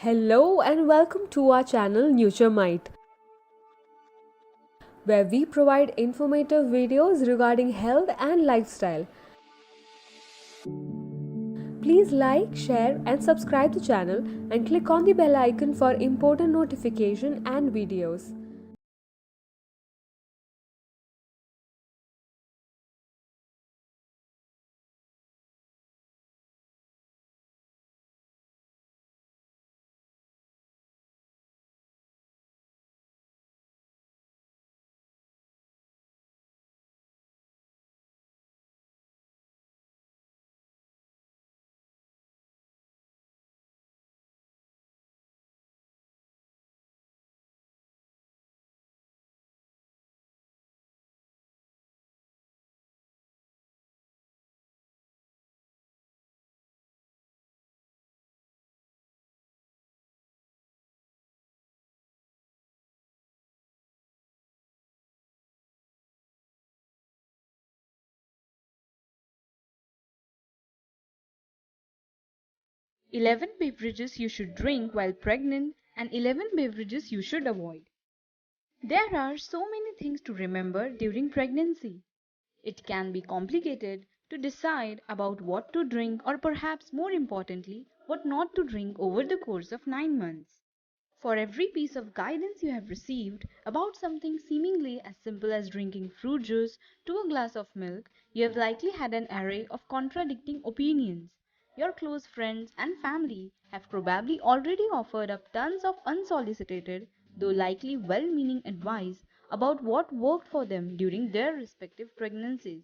Hello and welcome to our channel NutureMite, where we provide informative videos regarding health and lifestyle. Please like, share and subscribe the channel and click on the bell icon for important notification and videos. Eleven beverages you should drink while pregnant and 11 beverages you should avoid. There are so many things to remember during pregnancy. It can be complicated to decide about what to drink or perhaps more importantly, what not to drink over the course of 9 months. For every piece of guidance you have received about something seemingly as simple as drinking fruit juice to a glass of milk, you have likely had an array of contradicting opinions. Your close friends and family have probably already offered up tons of unsolicited, though likely well meaning advice about what worked for them during their respective pregnancies.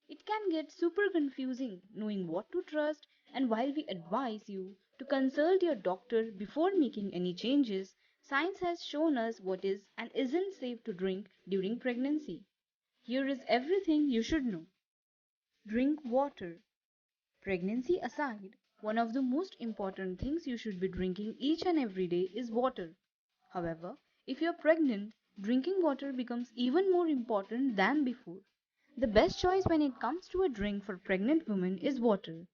It can get super confusing knowing what to trust, and while we advise you to consult your doctor before making any changes, science has shown us what is and isn't safe to drink during pregnancy. Here is everything you should know. Drink water. Pregnancy aside, one of the most important things you should be drinking each and every day is water. However, if you're pregnant, drinking water becomes even more important than before. The best choice when it comes to a drink for pregnant women is water.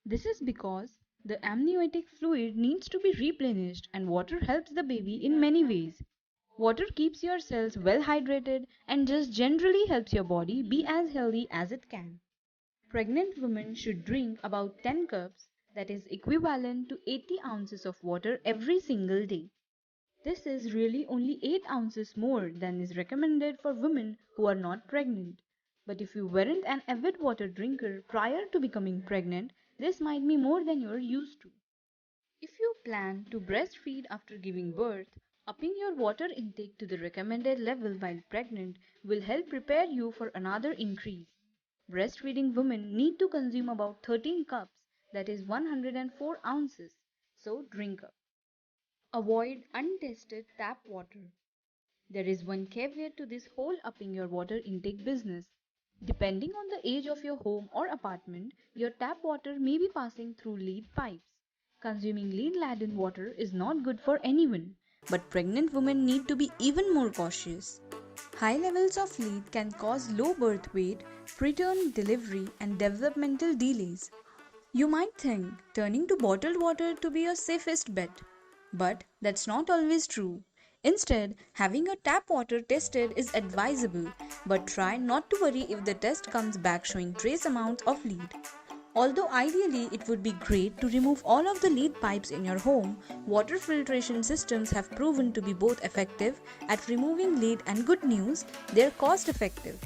This is because the amniotic fluid needs to be replenished and water helps the baby in many ways. Water keeps your cells well hydrated and just generally helps your body be as healthy as it can. Pregnant women should drink about 10 cups, that is equivalent to 80 ounces of water every single day. This is really only 8 ounces more than is recommended for women who are not pregnant. But if you weren't an avid water drinker prior to becoming pregnant, this might be more than you're used to. If you plan to breastfeed after giving birth, upping your water intake to the recommended level while pregnant will help prepare you for another increase. Breastfeeding women need to consume about 13 cups, that is 104 ounces, so drink up. Avoid untested tap water. There is one caveat to this whole upping your water intake business. Depending on the age of your home or apartment, your tap water may be passing through lead pipes. Consuming lead-laden water is not good for anyone, but pregnant women need to be even more cautious. High levels of lead can cause low birth weight, preterm delivery, and developmental delays. You might think turning to bottled water to be your safest bet, but that's not always true. Instead, having your tap water tested is advisable, but try not to worry if the test comes back showing trace amounts of lead. Although ideally it would be great to remove all of the lead pipes in your home, water filtration systems have proven to be both effective at removing lead and good news, they're cost effective.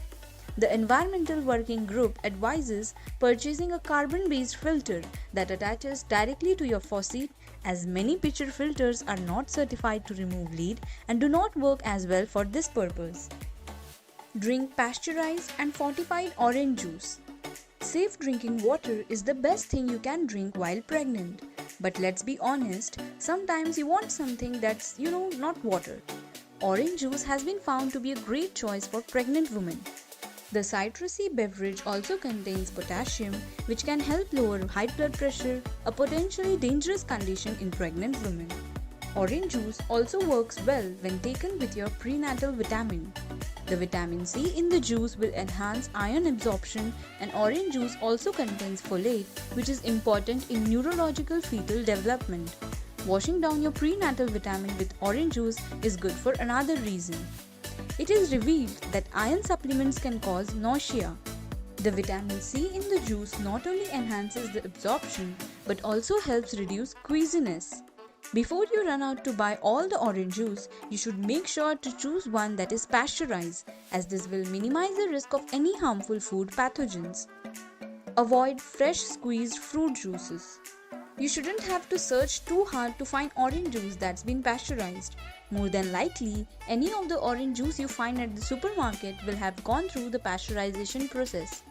The Environmental Working Group advises purchasing a carbon-based filter that attaches directly to your faucet, as many pitcher filters are not certified to remove lead and do not work as well for this purpose. Drink pasteurized and fortified orange juice. Safe drinking water is the best thing you can drink while pregnant. But let's be honest, sometimes you want something that's, not water. Orange juice has been found to be a great choice for pregnant women. The citrusy beverage also contains potassium, which can help lower high blood pressure, a potentially dangerous condition in pregnant women. Orange juice also works well when taken with your prenatal vitamin. The vitamin C in the juice will enhance iron absorption, and orange juice also contains folate, which is important in neurological fetal development. Washing down your prenatal vitamin with orange juice is good for another reason. It is revealed that iron supplements can cause nausea. The vitamin C in the juice not only enhances the absorption but also helps reduce queasiness. Before you run out to buy all the orange juice, you should make sure to choose one that is pasteurized, as this will minimize the risk of any harmful food pathogens. Avoid fresh squeezed fruit juices. You shouldn't have to search too hard to find orange juice that's been pasteurized. More than likely, any of the orange juice you find at the supermarket will have gone through the pasteurization process.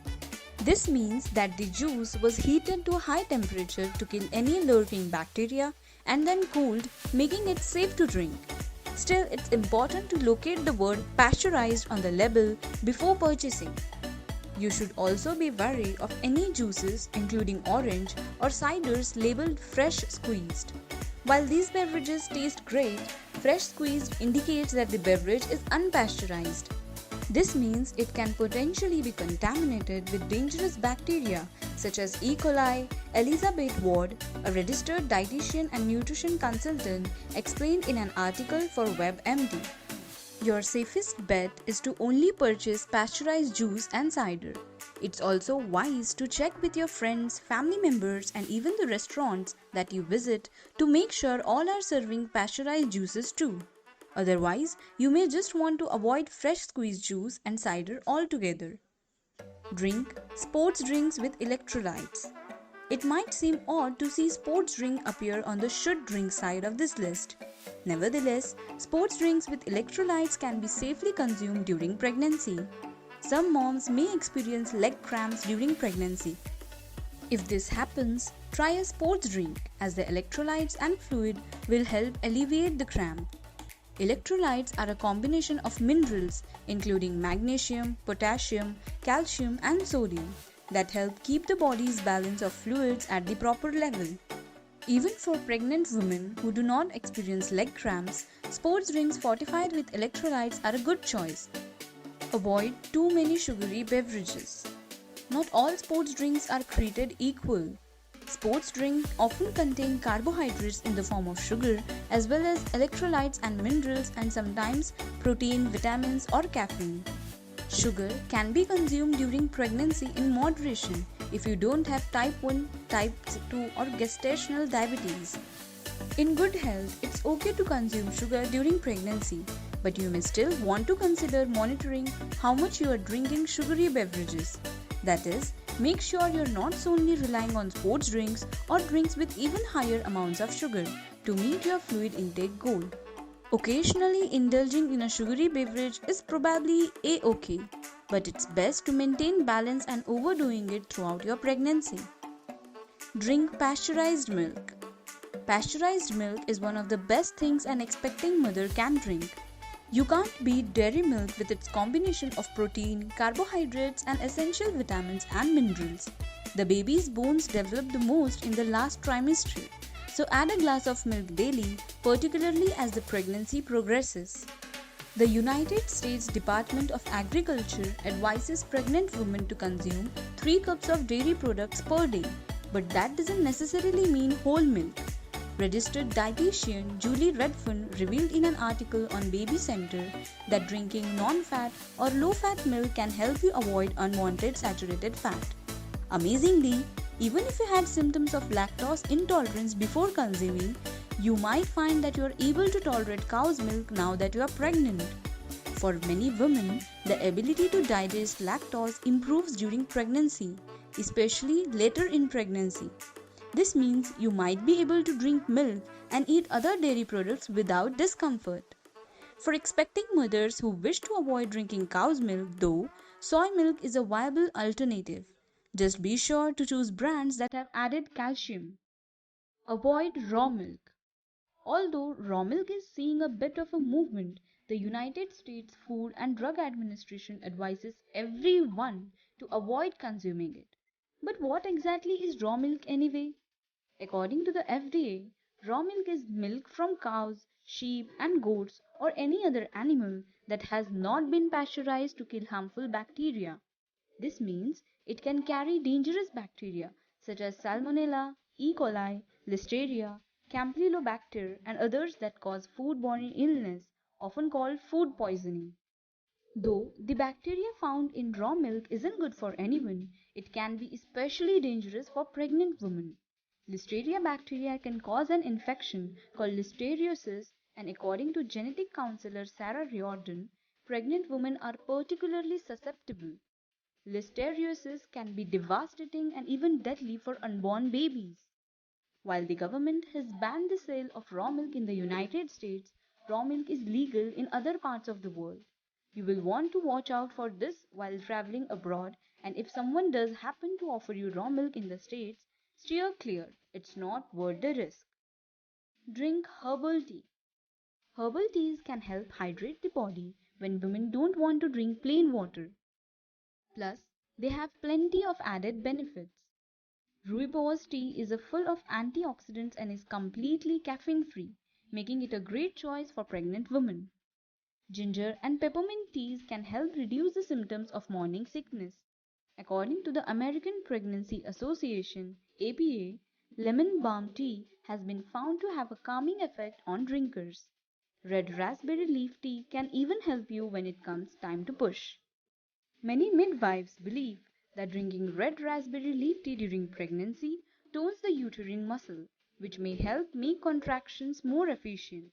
This means that the juice was heated to a high temperature to kill any lurking bacteria and then cooled, making it safe to drink. Still, it's important to locate the word pasteurized on the label before purchasing. You should also be wary of any juices, including orange or ciders labeled fresh squeezed. While these beverages taste great, fresh squeezed indicates that the beverage is unpasteurized. This means it can potentially be contaminated with dangerous bacteria such as E. coli. Elizabeth Ward, a registered dietitian and nutrition consultant, explained in an article for WebMD. Your safest bet is to only purchase pasteurized juice and cider. It's also wise to check with your friends, family members, and even the restaurants that you visit to make sure all are serving pasteurized juices too. Otherwise, you may just want to avoid fresh squeezed juice and cider altogether. Drink sports drinks with electrolytes. It might seem odd to see sports drink appear on the should drink side of this list. Nevertheless, sports drinks with electrolytes can be safely consumed during pregnancy. Some moms may experience leg cramps during pregnancy. If this happens, try a sports drink, as the electrolytes and fluid will help alleviate the cramp. Electrolytes are a combination of minerals including magnesium, potassium, calcium, and sodium that help keep the body's balance of fluids at the proper level. Even for pregnant women who do not experience leg cramps, sports drinks fortified with electrolytes are a good choice. Avoid too many sugary beverages. Not all sports drinks are created equal. Sports drinks often contain carbohydrates in the form of sugar, as well as electrolytes and minerals, and sometimes protein, vitamins, or caffeine. Sugar can be consumed during pregnancy in moderation if you don't have type 1, type 2, or gestational diabetes. In good health, it's okay to consume sugar during pregnancy, but you may still want to consider monitoring how much you are drinking sugary beverages. That is, make sure you're not solely relying on sports drinks or drinks with even higher amounts of sugar to meet your fluid intake goal. Occasionally indulging in a sugary beverage is probably a-okay, but it's best to maintain balance and overdoing it throughout your pregnancy. Drink pasteurized milk. Pasteurized milk is one of the best things an expecting mother can drink. You can't beat dairy milk with its combination of protein, carbohydrates, and essential vitamins and minerals. The baby's bones develop the most in the last trimester, so add a glass of milk daily, particularly as the pregnancy progresses. The United States Department of Agriculture advises pregnant women to consume 3 cups of dairy products per day, but that doesn't necessarily mean whole milk. Registered dietitian Julie Redfern revealed in an article on Baby Center that drinking non-fat or low-fat milk can help you avoid unwanted saturated fat. Amazingly, even if you had symptoms of lactose intolerance before consuming, you might find that you are able to tolerate cow's milk now that you are pregnant. For many women, the ability to digest lactose improves during pregnancy, especially later in pregnancy. This means you might be able to drink milk and eat other dairy products without discomfort. For expecting mothers who wish to avoid drinking cow's milk, though, soy milk is a viable alternative. Just be sure to choose brands that have added calcium. Avoid raw milk. Although raw milk is seeing a bit of a movement, the United States Food and Drug Administration advises everyone to avoid consuming it. But what exactly is raw milk anyway? According to the FDA, raw milk is milk from cows, sheep, and goats or any other animal that has not been pasteurized to kill harmful bacteria. This means it can carry dangerous bacteria such as Salmonella, E. coli, Listeria, Campylobacter, and others that cause foodborne illness, often called food poisoning. Though the bacteria found in raw milk isn't good for anyone, it can be especially dangerous for pregnant women. Listeria bacteria can cause an infection called listeriosis, and according to genetic counselor Sarah Riordan, pregnant women are particularly susceptible. Listeriosis can be devastating and even deadly for unborn babies. While the government has banned the sale of raw milk in the United States, raw milk is legal in other parts of the world. You will want to watch out for this while traveling abroad, and if someone does happen to offer you raw milk in the States, steer clear. It's not worth the risk. Drink herbal tea. Herbal teas can help hydrate the body when women don't want to drink plain water. Plus, they have plenty of added benefits. Rooibos tea is full of antioxidants and is completely caffeine free, making it a great choice for pregnant women. Ginger and peppermint teas can help reduce the symptoms of morning sickness. According to the American Pregnancy Association (APA), lemon balm tea has been found to have a calming effect on drinkers. Red raspberry leaf tea can even help you when it comes time to push. Many midwives believe that drinking red raspberry leaf tea during pregnancy tones the uterine muscle, which may help make contractions more efficient.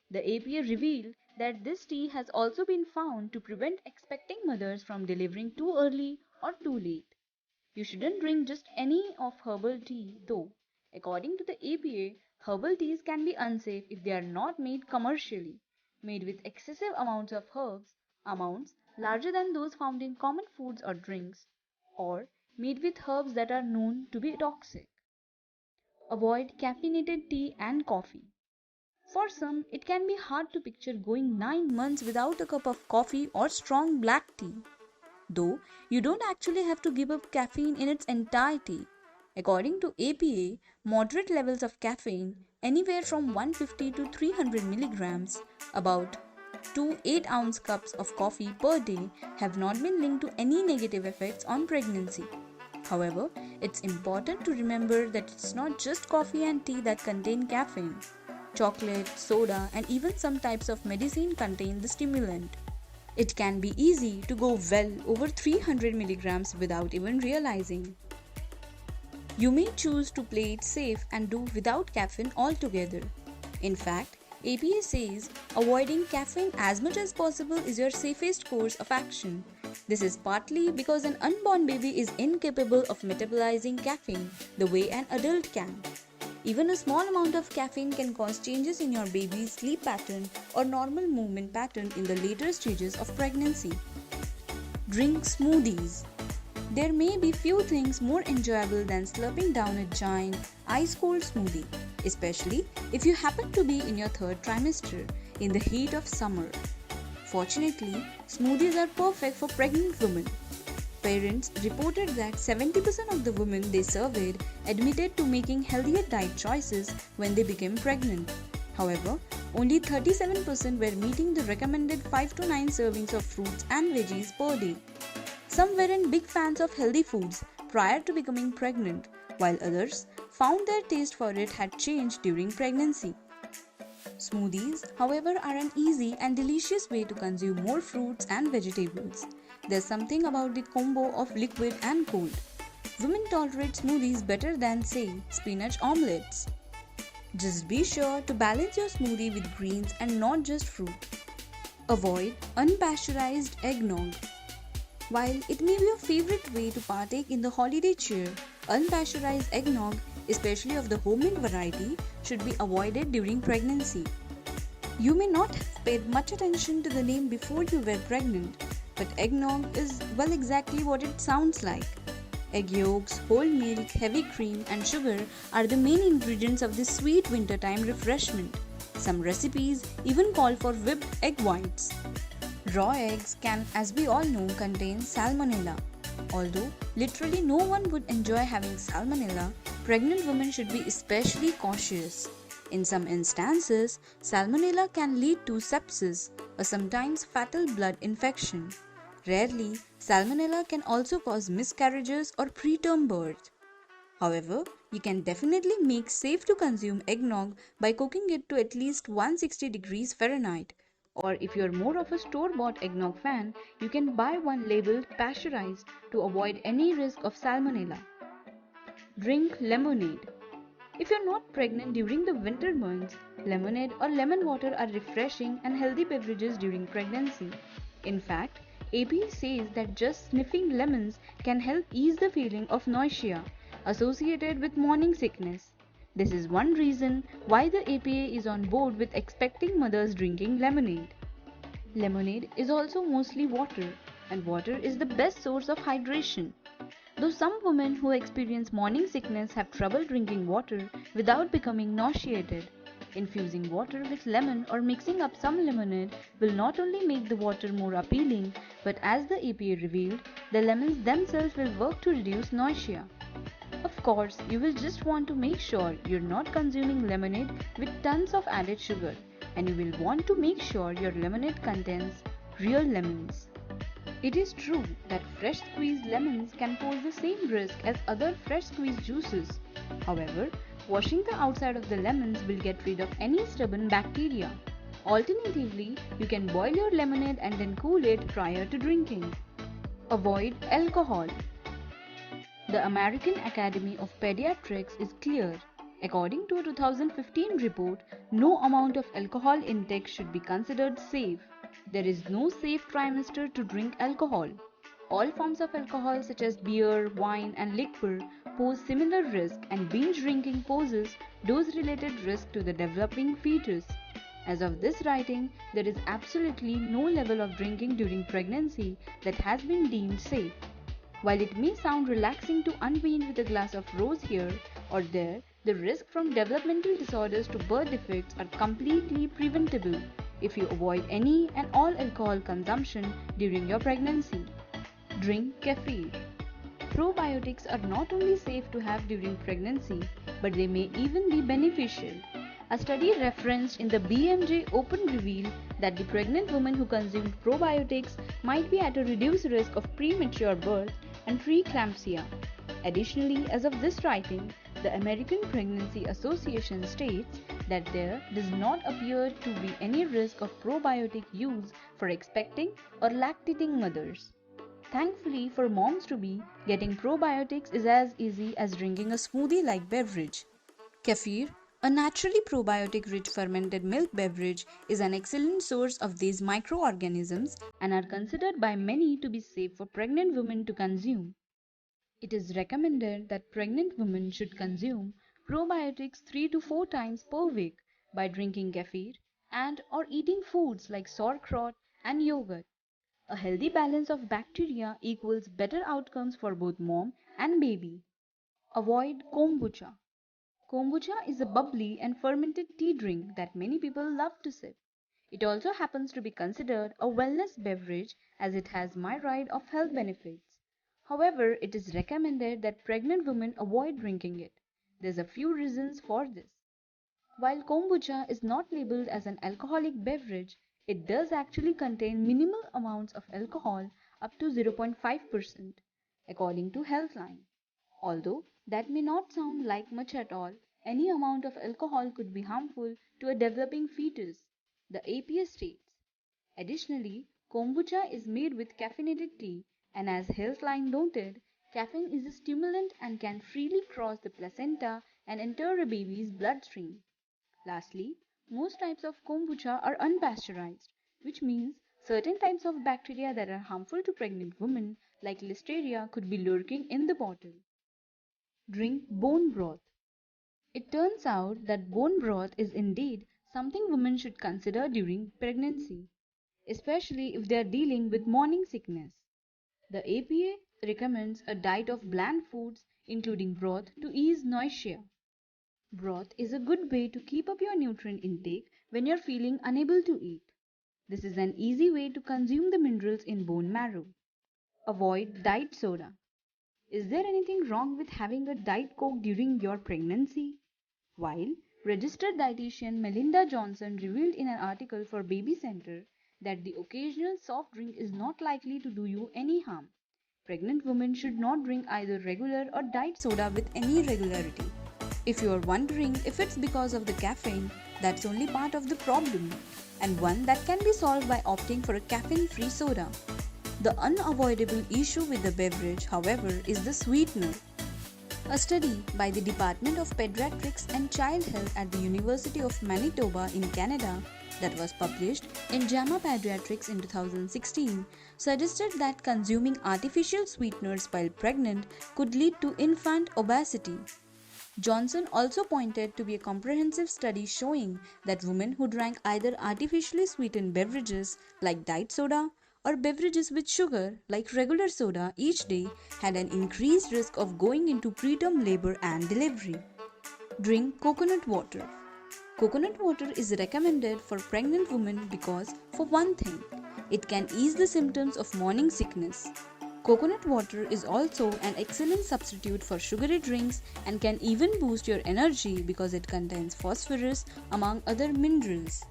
The APA revealed that this tea has also been found to prevent expecting mothers from delivering too early or too late. You shouldn't drink just any of herbal tea though. According to the APA, herbal teas can be unsafe if they are not made commercially, made with excessive amounts of herbs, amounts larger than those found in common foods or drinks, or made with herbs that are known to be toxic. Avoid caffeinated tea and coffee. For some, it can be hard to picture going 9 months without a cup of coffee or strong black tea. Though you don't actually have to give up caffeine in its entirety. According to APA, moderate levels of caffeine, anywhere from 150 to 300 milligrams, about 2 8-ounce cups of coffee per day, have not been linked to any negative effects on pregnancy. However, it's important to remember that it's not just coffee and tea that contain caffeine. Chocolate, soda, and even some types of medicine contain the stimulant. It can be easy to go well over 300 milligrams without even realizing. You may choose to play it safe and do without caffeine altogether. In fact, APA says avoiding caffeine as much as possible is your safest course of action. This is partly because an unborn baby is incapable of metabolizing caffeine the way an adult can. Even a small amount of caffeine can cause changes in your baby's sleep pattern or normal movement pattern in the later stages of pregnancy. Drink smoothies. There may be few things more enjoyable than slurping down a giant, ice-cold smoothie, especially if you happen to be in your third trimester in the heat of summer. Fortunately, smoothies are perfect for pregnant women. Parents reported that 70% of the women they surveyed admitted to making healthier diet choices when they became pregnant. However, only 37% were meeting the recommended 5 to 9 servings of fruits and veggies per day. Some weren't big fans of healthy foods prior to becoming pregnant, while others found their taste for it had changed during pregnancy. Smoothies, however, are an easy and delicious way to consume more fruits and vegetables. There's something about the combo of liquid and cold. Women tolerate smoothies better than, say, spinach omelets. Just be sure to balance your smoothie with greens and not just fruit. Avoid unpasteurized eggnog. While it may be your favorite way to partake in the holiday cheer, unpasteurized eggnog, especially of the homemade variety, should be avoided during pregnancy. You may not have paid much attention to the name before you were pregnant, but eggnog is well exactly what it sounds like. Egg yolks, whole milk, heavy cream, and sugar are the main ingredients of this sweet wintertime refreshment. Some recipes even call for whipped egg whites. Raw eggs can, as we all know, contain salmonella. Although literally no one would enjoy having salmonella, pregnant women should be especially cautious. In some instances, salmonella can lead to sepsis, a sometimes fatal blood infection. Rarely, salmonella can also cause miscarriages or preterm birth. However, you can definitely make safe to consume eggnog by cooking it to at least 160 degrees Fahrenheit. Or if you're more of a store-bought eggnog fan, you can buy one labeled pasteurized to avoid any risk of salmonella. Drink lemonade. If you're not pregnant during the winter months, lemonade or lemon water are refreshing and healthy beverages during pregnancy. In fact, APA says that just sniffing lemons can help ease the feeling of nausea associated with morning sickness. This is one reason why the APA is on board with expecting mothers drinking lemonade. Lemonade is also mostly water, and water is the best source of hydration. Though some women who experience morning sickness have trouble drinking water without becoming nauseated, infusing water with lemon or mixing up some lemonade will not only make the water more appealing, but as the APA revealed, the lemons themselves will work to reduce nausea. Of course, you will just want to make sure you're not consuming lemonade with tons of added sugar, and you will want to make sure your lemonade contains real lemons. It is true that fresh squeezed lemons can pose the same risk as other fresh squeezed juices. However, washing the outside of the lemons will get rid of any stubborn bacteria. Alternatively, you can boil your lemonade and then cool it prior to drinking. Avoid alcohol. The American Academy of Pediatrics is clear. According to a 2015 report, no amount of alcohol intake should be considered safe. There is no safe trimester to drink alcohol. All forms of alcohol such as beer, wine and liquor pose similar risk, and binge drinking poses dose-related risk to the developing fetus. As of this writing, there is absolutely no level of drinking during pregnancy that has been deemed safe. While it may sound relaxing to unwind with a glass of rose here or there, the risk from developmental disorders to birth defects are completely preventable if you avoid any and all alcohol consumption during your pregnancy. Drink caffeine. Probiotics are not only safe to have during pregnancy, but they may even be beneficial. A study referenced in the BMJ Open revealed that the pregnant woman who consumed probiotics might be at a reduced risk of premature birth and preeclampsia. Additionally, as of this writing, the American Pregnancy Association states that there does not appear to be any risk of probiotic use for expecting or lactating mothers. Thankfully for moms-to-be, getting probiotics is as easy as drinking a smoothie-like beverage. Kefir, a naturally probiotic-rich fermented milk beverage, is an excellent source of these microorganisms And are considered by many to be safe for pregnant women to consume. It is recommended that pregnant women should consume probiotics 3 to 4 times per week by drinking kefir and or eating foods like sauerkraut and yogurt. A healthy balance of bacteria equals better outcomes for both mom and baby. Avoid kombucha. Kombucha is a bubbly and fermented tea drink that many people love to sip. It also happens to be considered a wellness beverage as it has myriad of health benefits. However, it is recommended that pregnant women avoid drinking it. There's a few reasons for this. While kombucha is not labeled as an alcoholic beverage, it does actually contain minimal amounts of alcohol up to 0.5%, according to Healthline. Although that may not sound like much at all, any amount of alcohol could be harmful to a developing fetus, the APA states. Additionally, kombucha is made with caffeinated tea, and as Healthline noted, caffeine is a stimulant and can freely cross the placenta and enter a baby's bloodstream. Lastly, most types of kombucha are unpasteurized, which means certain types of bacteria that are harmful to pregnant women, like listeria, could be lurking in the bottle. Drink bone broth. It turns out that bone broth is indeed something women should consider during pregnancy, especially if they are dealing with morning sickness. The APA recommends a diet of bland foods, including broth, to ease nausea. Broth is a good way to keep up your nutrient intake when you're feeling unable to eat. This is an easy way to consume the minerals in bone marrow. Avoid diet soda. Is there anything wrong with having a Diet Coke during your pregnancy? While registered dietitian Melinda Johnson revealed in an article for Baby Center that the occasional soft drink is not likely to do you any harm, Pregnant women should not drink either regular or diet soda with any regularity. If you are wondering if it's because of the caffeine, that's only part of the problem, and one that can be solved by opting for a caffeine-free soda. The unavoidable issue with the beverage, however, is the sweetener. A study by the Department of Pediatrics and Child Health at the University of Manitoba in Canada that was published in JAMA Pediatrics in 2016 suggested that consuming artificial sweeteners while pregnant could lead to infant obesity. Johnson also pointed to a comprehensive study showing that women who drank either artificially sweetened beverages like diet soda or beverages with sugar like regular soda each day had an increased risk of going into preterm labor and delivery. Drink coconut water. Coconut water is recommended for pregnant women because, for one thing, it can ease the symptoms of morning sickness. Coconut water is also an excellent substitute for sugary drinks and can even boost your energy because it contains phosphorus among other minerals.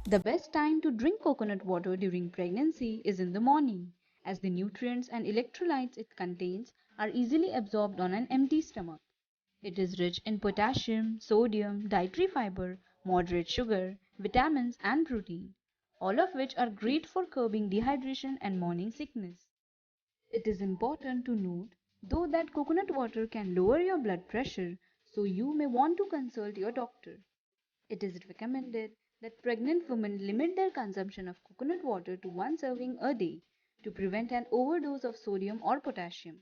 The best time to drink coconut water during pregnancy is in the morning, as the nutrients and electrolytes it contains are easily absorbed on an empty stomach. It is rich in potassium, sodium, dietary fiber, moderate sugar, vitamins, and protein, all of which are great for curbing dehydration and morning sickness. It is important to note, though, that coconut water can lower your blood pressure, so you may want to consult your doctor. It is recommended that pregnant women limit their consumption of coconut water to one serving a day to prevent an overdose of sodium or potassium.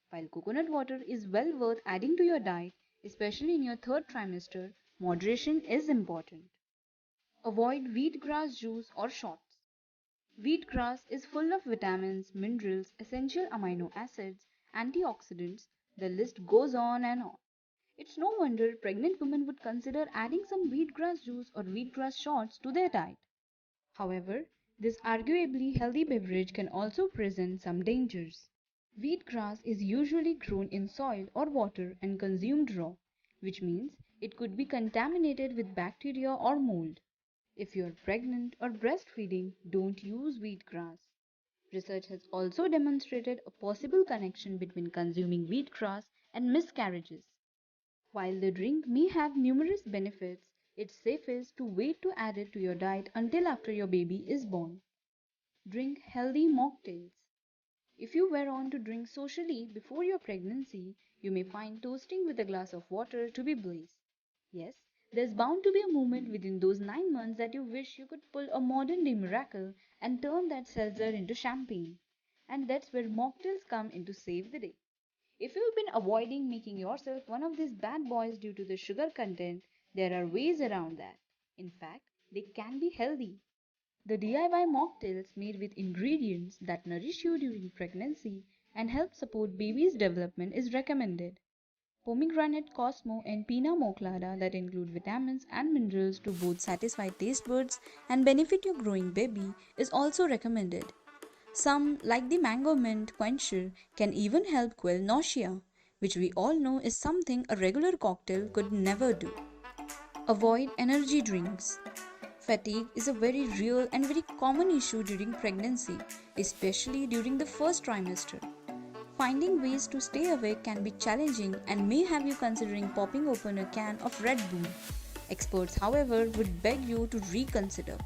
While coconut water is well worth adding to your diet, especially in your third trimester, moderation is important. Avoid wheatgrass juice or shots. Wheatgrass is full of vitamins, minerals, essential amino acids, antioxidants, the list goes on and on. It's no wonder pregnant women would consider adding some wheatgrass juice or wheatgrass shots to their diet. However, this arguably healthy beverage can also present some dangers. Wheatgrass is usually grown in soil or water and consumed raw, which means it could be contaminated with bacteria or mold. If you're pregnant or breastfeeding, don't use wheatgrass. Research has also demonstrated a possible connection between consuming wheatgrass and miscarriages. While the drink may have numerous benefits, it's safest to wait to add it to your diet until after your baby is born. Drink healthy mocktails. If you were on to drink socially before your pregnancy, you may find toasting with a glass of water to be bliss. Yes, there's bound to be a moment within those 9 months that you wish you could pull a modern day miracle and turn that seltzer into champagne. And that's where mocktails come in to save the day. If you've been avoiding making yourself one of these bad boys due to the sugar content, there are ways around that. In fact, they can be healthy. The DIY mocktails made with ingredients that nourish you during pregnancy and help support baby's development is recommended. Pomegranate Cosmo and Pina Colada that include vitamins and minerals to both satisfy taste buds and benefit your growing baby is also recommended. Some, like the mango mint quencher, can even help quell nausea, which we all know is something a regular cocktail could never do. Avoid energy drinks. Fatigue is a very real and very common issue during pregnancy, especially during the first trimester. Finding ways to stay awake can be challenging and may have you considering popping open a can of Red Bull. Experts, however, would beg you to reconsider.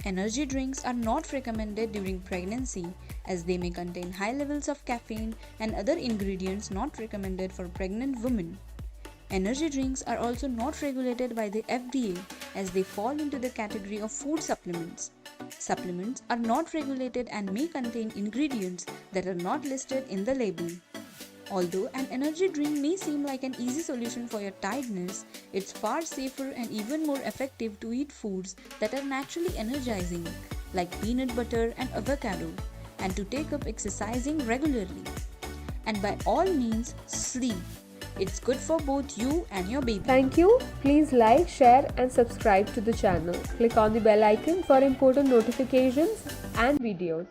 Energy drinks are not recommended during pregnancy as they may contain high levels of caffeine and other ingredients not recommended for pregnant women. Energy drinks are also not regulated by the FDA as they fall into the category of food supplements. Supplements are not regulated and may contain ingredients that are not listed in the label. Although an energy drink may seem like an easy solution for your tiredness, it's far safer and even more effective to eat foods that are naturally energizing, like peanut butter and avocado, and to take up exercising regularly. And by all means, sleep. It's good for both you and your baby. Thank you. Please like, share and subscribe to the channel. Click on the bell icon for important notifications and videos.